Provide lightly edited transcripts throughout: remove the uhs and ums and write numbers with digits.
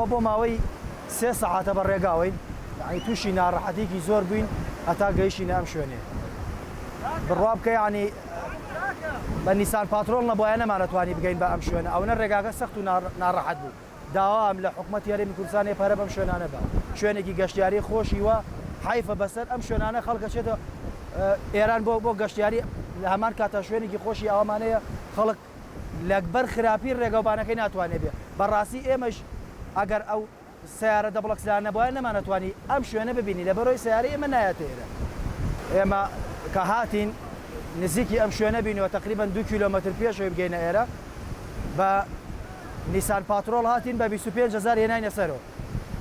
ئێمە بۆ ماوەی 3 سەعاتە بەڕێگاوین یعنی تووشی ناڕەحەتێکی زۆر بووین هەتا گەیشتینە ئەم شوێنێ بڕوا بکە یعنی بە نیسان پاترۆڵ نەبووایە نەمانەتوانی بگەین بە ئەم شوێنە ئەوەنە ڕێگاکە سەخت و ناڕەحەت بوو داوام لە حکوومەت یاریمی کوردستانی پارە بەم شوێنانە بە شوێنێکی گەشتیاری خۆشی وە حیفە بەسەر ئەم شوێنانە خەڵکە چێتە ئێران بۆ گەشتیاری لە هەمان کاتە شوێنێکی خۆشی ئەومانەیە خەڵک لەکبەر خراپی ڕێگەوبانەکەی ناتوانێت بێ بەڕاستی ئێمەش ئەگەر ئەو سیارە دەبڵەکسیان نەبووە نەمانەتوانی ئەم شوێنە ببینی لە بەرۆی سیارە ئێمە نایەتە ئێرە ئێمە کە هاتین نزیکی ئەم شوێنە بینەوە تقریبا 2 کیلۆمەتر پێشەوەی بگەینە ئێرە بە نیسان پاترۆڵ هاتین بە 25,000 هێناینە سەرەوە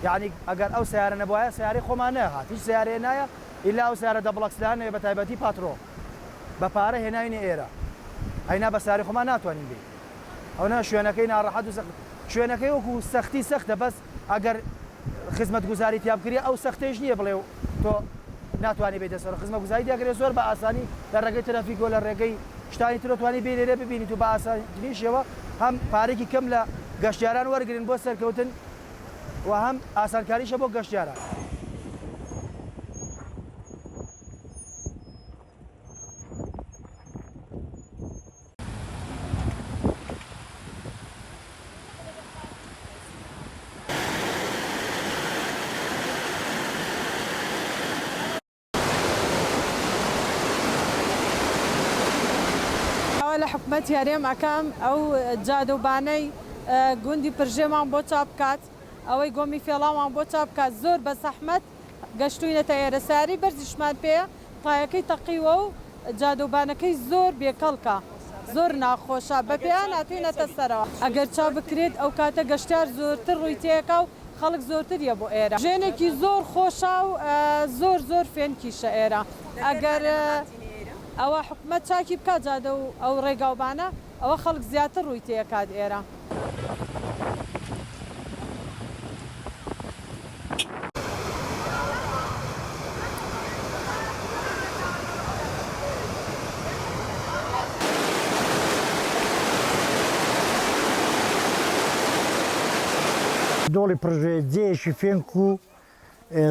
یعنی ئەگەر ئەو سیارە نەبووایە سیارەی خۆمان نەهات هیچ سیارەیە نایە ئیلا ئەو سیارە دەبڵەکسیانەوە بە تایبەتی پاترۆڵ بە پارە هێناوینە ئێرە ئەینا بە سیارەی خۆمان ناتوانین بین ئەوە شوێنەکەی ناڕەحەت و شوێنەکەی وەکو سەختی سەختە بەس ئەگەر خزمەت گوزاری تیاب کردی ئەو سەختەیش نییە بڵێ تۆ ناتوانانی بێتە سەر خزمەت گوزاری دەگرێت زۆر بە ئاسانی لە ڕێگەی ترافیکۆ لە ڕێگەی شتانی تر توانی بێنێرە ببینیت و بە ئاسانیشەوە هەم پارێکی کەم لە گەشتیاران وەرگن بۆ سەرکەوتن و هەم ئاسانکاریشە بۆ گەشتیاران. لە حکومەت یاریێم ئەەکەم ئەو جادەوبانەی گوندی پرژێمان بۆ چاپ بکات ئەوەی گۆمی فێڵاوان بۆ چاپ بکات زۆر بە زەحمەت گەشتوینەتە ئێرە ساری بەرزیشمان پێەیە تایەکەی تەقیوە و جادەوبانەکەی زۆر بێکەڵکە زۆر ناخۆشە بە پێیان ناتوینەتە سەرەوە ئەگەر چاو بکرێت ئەو کاتە گەشتار زۆرتر ڕووی تێکە و خەڵک زۆرتریە بۆ ئێرە ژێنێکی زۆر خۆشە و زۆر فێنکیشە ئێرە ئەگەر ئەوە حکومەت چاکی بکات جادە و ئەو ڕێگاوبانە ئەوە خەڵک زیاتر ڕووی تێکات ئێرە. دۆڵی پرژێ جێشی فێنک و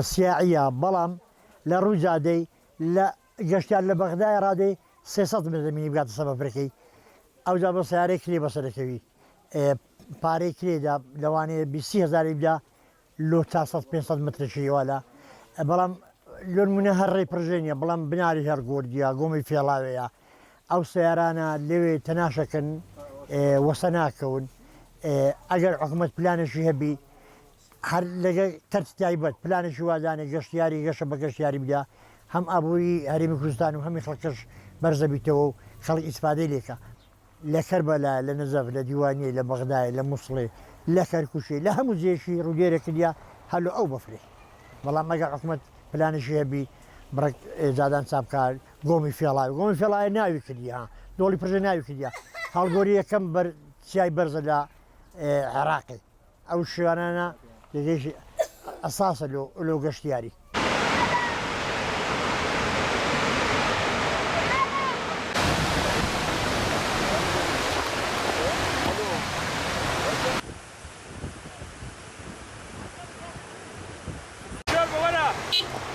سیاعیە بەڵام لە ڕووی جادەی لە گەشتیان لە بەغدای ڕادەی 300 مترمینی بگاتە سەبەبرەکەی ئەوجا بە سیارەی کرێ بەسەرەکەوی پارەی کرێدا لەوانەیە 20,000 بدا لۆ 400-500 مترشی والا بەڵام لۆنمونە هەر ڕێی پرژێنیە بەڵام بناری هەر گۆردیە گۆمی فێڵاوەیە ئەو سیارانە لەوێ تەناشەکەن وەسە ناکەون ئەگەر حکومەت پلانێکی هەبی هەر لەگە تەرچ تایبەت پلانێکی وازانێ گەشتیاری گەشە بە گەشتیاری بدا هەم ئابووری هەرێمی کوردستان و هەمی خەڵکەش بەرزەبییتەوە و خەڵک ئیسپادەی لێکە لە کەربەلا لە نەزەف لە دیوانیە لە بەغدای لە مووسڵێ لە کەرکوشێ لە هەموو جێشی ڕوودێرەکردیا هەلو ئەو بەفرێ بەڵام ئەگەر حکومەت پلانێکی هەبی بڕێک زادان چاپکار گۆمی فێڵای ناوی کردیا دۆڵی پرژە ناوی کردیا هەڵگۆری یەکەم سیای بەرزە لە عێراقی ئەو شوێنانە لەگەیشی ئەساسە لۆ گەشتیاری. Go, go,